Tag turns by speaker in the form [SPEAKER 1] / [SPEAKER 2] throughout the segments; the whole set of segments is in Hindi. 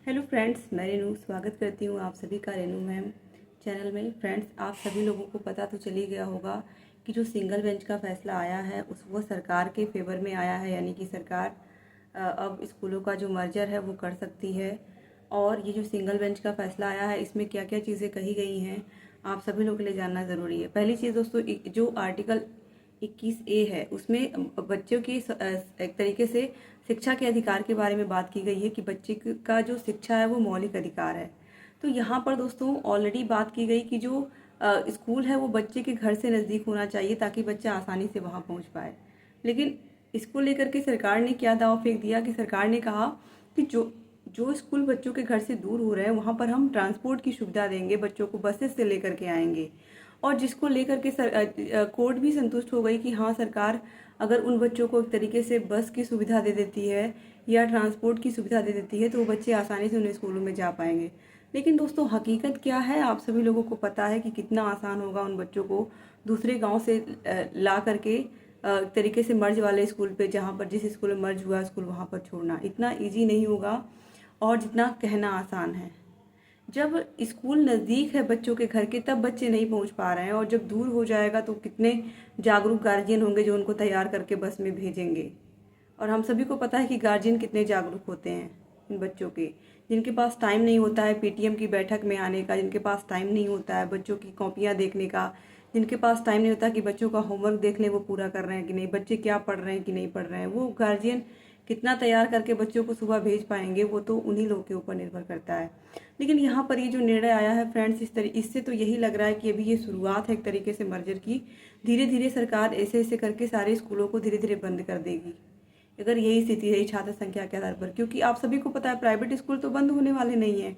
[SPEAKER 1] हेलो फ्रेंड्स, मैं रेनू स्वागत करती हूँ आप सभी का रेनू मैम चैनल में। फ्रेंड्स, आप सभी लोगों को पता तो चल ही गया होगा कि जो सिंगल बेंच का फैसला आया है वो सरकार के फेवर में आया है, यानी कि सरकार अब स्कूलों का जो मर्जर है वो कर सकती है। और ये जो सिंगल बेंच का फैसला आया है इसमें क्या क्या चीज़ें कही गई हैं आप सभी लोगों के लिए जानना ज़रूरी है। पहली चीज़ दोस्तों, जो आर्टिकल 21A है उसमें बच्चों की एक तरीके से शिक्षा के अधिकार के बारे में बात की गई है कि बच्चे का जो शिक्षा है वो मौलिक अधिकार है। तो यहाँ पर दोस्तों ऑलरेडी बात की गई कि जो स्कूल है वो बच्चे के घर से नज़दीक होना चाहिए ताकि बच्चा आसानी से वहाँ पहुँच पाए। लेकिन इसको लेकर के सरकार ने क्या दाव फेंक दिया कि सरकार ने कहा कि जो जो स्कूल बच्चों के घर से दूर हो रहे हैं वहाँ पर हम ट्रांसपोर्ट की सुविधा देंगे, बच्चों को बसेस से लेकर के आएंगे। और जिसको लेकर के कोर्ट भी संतुष्ट हो गई कि हाँ, सरकार अगर उन बच्चों को एक तरीके से बस की सुविधा दे देती है या ट्रांसपोर्ट की सुविधा दे देती है तो वो बच्चे आसानी से उन स्कूलों में जा पाएंगे। लेकिन दोस्तों हकीकत क्या है आप सभी लोगों को पता है कि कितना आसान होगा उन बच्चों को दूसरे गांव से ला करके एक तरीके से मर्ज वाले स्कूल पे, जहाँ पर जिस स्कूल में मर्ज हुआ स्कूल वहाँ पर छोड़ना इतना ईजी नहीं होगा और जितना कहना आसान है। जब स्कूल नज़दीक है बच्चों के घर के तब बच्चे नहीं पहुंच पा रहे हैं, और जब दूर हो जाएगा तो कितने जागरूक गार्जियन होंगे जो उनको तैयार करके बस में भेजेंगे। और हम सभी को पता है कि गार्जियन कितने जागरूक होते हैं इन बच्चों के, जिनके पास टाइम नहीं होता है पीटीएम की बैठक में आने का, जिनके पास टाइम नहीं होता है बच्चों की कॉपियाँ देखने का, जिनके पास टाइम नहीं होता कि बच्चों का होमवर्क देख लें वो पूरा कर रहे हैं कि नहीं, बच्चे क्या पढ़ रहे हैं कि नहीं पढ़ रहे हैं। वो गार्जियन कितना तैयार करके बच्चों को सुबह भेज पाएंगे वो तो उन्हीं लोग के ऊपर निर्भर करता है। लेकिन यहाँ पर ये जो निर्णय आया है फ्रेंड्स, इससे तो यही लग रहा है कि अभी ये शुरुआत है एक तरीके से मर्जर की। धीरे धीरे सरकार ऐसे ऐसे करके सारे स्कूलों को धीरे धीरे बंद कर देगी अगर यही स्थिति रही छात्र संख्या के आधार पर। क्योंकि आप सभी को पता है प्राइवेट स्कूल तो बंद होने वाले नहीं है,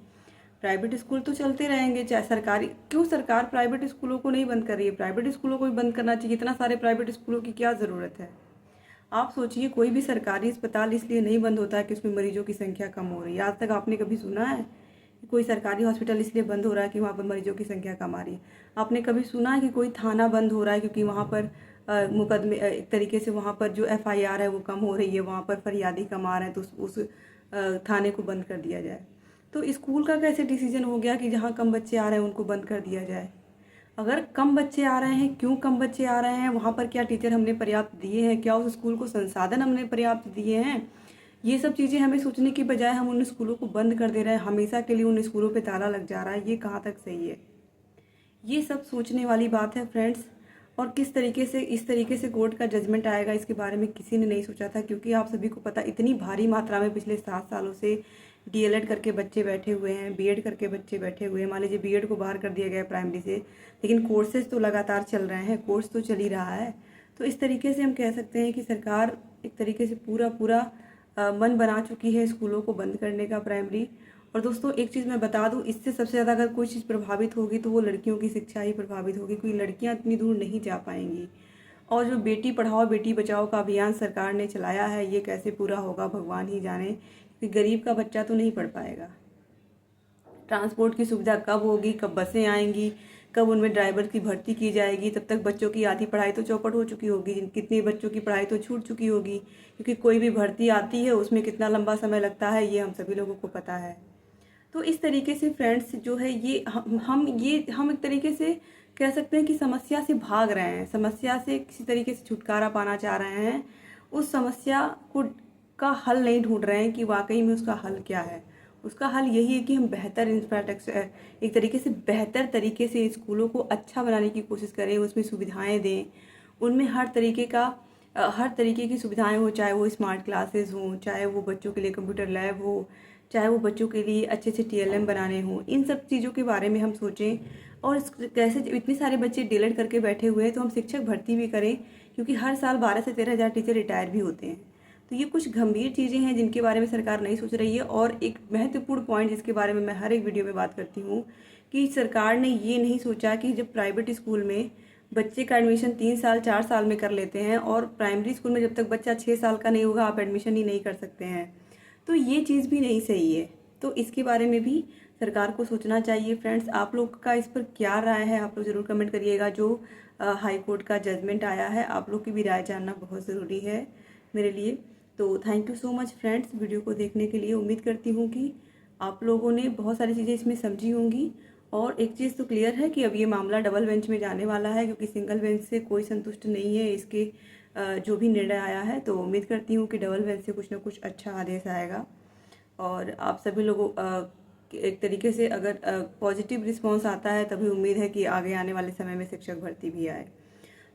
[SPEAKER 1] प्राइवेट स्कूल तो चलते रहेंगे। चाहे सरकारी क्यों, सरकार प्राइवेट स्कूलों को नहीं बंद कर रही है, प्राइवेट स्कूलों को भी बंद करना चाहिए। इतना सारे प्राइवेट स्कूलों की क्या ज़रूरत है। आप सोचिए, कोई भी सरकारी अस्पताल इसलिए नहीं बंद होता है कि उसमें मरीजों की संख्या कम हो रही है। आज तक आपने कभी सुना है कि कोई सरकारी हॉस्पिटल इसलिए बंद हो रहा है कि वहाँ पर मरीजों की संख्या कम आ रही है? आपने कभी सुना है कि कोई थाना बंद हो रहा है क्योंकि वहाँ पर मुकदमे एक तरीके से वहाँ पर जो एफआईआर है वो कम हो रही है, वहाँ पर फरियादी कम आ रहे हैं तो उस थाने को बंद कर दिया जाए? तो स्कूल का कैसे डिसीजन हो गया कि जहाँ कम बच्चे आ रहे हैं उनको बंद कर दिया जाए? अगर कम बच्चे आ रहे हैं, क्यों कम बच्चे आ रहे हैं, वहाँ पर क्या टीचर हमने पर्याप्त दिए हैं, क्या उस स्कूल को संसाधन हमने पर्याप्त दिए हैं? ये सब चीज़ें हमें सोचने की बजाय हम उन स्कूलों को बंद कर दे रहे हैं, हमेशा के लिए उन स्कूलों पे ताला लग जा रहा है। ये कहाँ तक सही है? ये सब सोचने वाली बात है फ्रेंड्स। और किस तरीके से इस तरीके से कोर्ट का जजमेंट आएगा इसके बारे में किसी ने नहीं सोचा था। क्योंकि आप सभी को पता इतनी भारी मात्रा में पिछले 7 सालों से डीएलएड करके बच्चे बैठे हुए हैं, बीएड करके बच्चे बैठे हुए हैं। मान लीजिए बीएड को बाहर कर दिया गया प्राइमरी से, लेकिन कोर्सेज तो लगातार चल रहे हैं, कोर्स तो चल ही रहा है। तो इस तरीके से हम कह सकते हैं कि सरकार एक तरीके से पूरा पूरा मन बना चुकी है स्कूलों को बंद करने का, प्राइमरी। और दोस्तों एक चीज़ मैं बता दूं, इससे सबसे ज़्यादा अगर कोई चीज़ प्रभावित होगी तो वो लड़कियों की शिक्षा ही प्रभावित होगी, क्योंकि लड़कियां इतनी दूर नहीं जा पाएंगी। और जो बेटी पढ़ाओ बेटी बचाओ का अभियान सरकार ने चलाया है ये कैसे पूरा होगा भगवान ही जाने, क्योंकि गरीब का बच्चा तो नहीं पढ़ पाएगा। ट्रांसपोर्ट की सुविधा कब होगी, कब बसें आएंगी, कब उनमें ड्राइवर की भर्ती की जाएगी, तब तक बच्चों की आधी पढ़ाई तो चौपट हो चुकी होगी, कितने बच्चों की पढ़ाई तो छूट चुकी होगी। क्योंकि कोई भी भर्ती आती है उसमें कितना लंबा समय लगता है ये हम सभी लोगों को पता है। तो इस तरीके से फ्रेंड्स जो है ये हम एक तरीके से कह सकते हैं कि समस्या से भाग रहे हैं, समस्या से किसी तरीके से छुटकारा पाना चाह रहे हैं। उस समस्या को का हल नहीं ढूंढ रहे हैं कि वाकई में उसका हल क्या है। उसका हल यही है कि हम बेहतर इंफ्रास्ट्रक्चर, एक तरीके से बेहतर तरीके से स्कूलों को अच्छा बनाने की कोशिश करें, उसमें सुविधाएं दें, उनमें हर तरीके की सुविधाएं हो, चाहे वो स्मार्ट क्लासेस हों, चाहे वो बच्चों के लिए कंप्यूटर लैब हो, चाहे वो बच्चों के लिए अच्छे से टीएलएम बनाने हों। इन सब चीज़ों के बारे में हम सोचें। और कैसे इतने सारे बच्चे डीएलएड करके बैठे हुए हैं तो हम शिक्षक भर्ती भी करें, क्योंकि हर साल 12 से 13 हज़ार टीचर रिटायर भी होते हैं। तो ये कुछ गंभीर चीज़ें हैं जिनके बारे में सरकार नहीं सोच रही है। और एक महत्वपूर्ण पॉइंट जिसके बारे में मैं हर एक वीडियो में बात करती हूँ कि सरकार ने ये नहीं सोचा कि जब प्राइवेट स्कूल में बच्चे का एडमिशन 3 साल 4 साल में कर लेते हैं और प्राइमरी स्कूल में जब तक बच्चा 6 साल का नहीं होगा आप एडमिशन ही नहीं कर सकते हैं, तो ये चीज़ भी नहीं सही है। तो इसके बारे में भी सरकार को सोचना चाहिए। फ्रेंड्स, आप लोग का इस पर क्या राय है आप लोग ज़रूर कमेंट करिएगा। जो हाई कोर्ट का जजमेंट आया है आप लोग की भी राय जानना बहुत ज़रूरी है मेरे लिए। तो thank you so much friends video को देखने के लिए। उम्मीद करती हूँ कि आप लोगों ने बहुत सारी चीज़ें इसमें समझी होंगी। और एक चीज़ तो क्लियर है कि अब ये मामला डबल बेंच में जाने वाला है, क्योंकि सिंगल बेंच से कोई संतुष्ट नहीं है इसके जो भी निर्णय आया है। तो उम्मीद करती हूँ कि डबल बेंच से कुछ ना कुछ अच्छा आदेश आएगा और आप सभी लोगों एक तरीके से अगर पॉजिटिव रिस्पॉन्स आता है तभी उम्मीद है कि आगे आने वाले समय में शिक्षक भर्ती भी आए।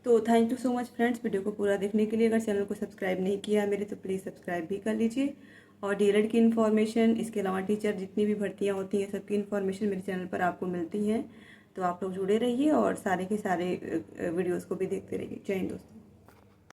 [SPEAKER 1] तो thank you so much friends, video को पूरा देखने के लिए। अगर चैनल को सब्सक्राइब नहीं किया है मेरे तो प्लीज़ सब्सक्राइब भी कर लीजिए। और डीएलएड की इन्फॉर्मेशन, इसके अलावा टीचर जितनी भी भर्तियाँ होती हैं सबकी इन्फॉर्मेशन मेरे चैनल पर आपको मिलती हैं। तो आप लोग जुड़े रहिए और सारे के सारे वीडियोज़ को भी देखते रहिए। जय हिंद दोस्तों।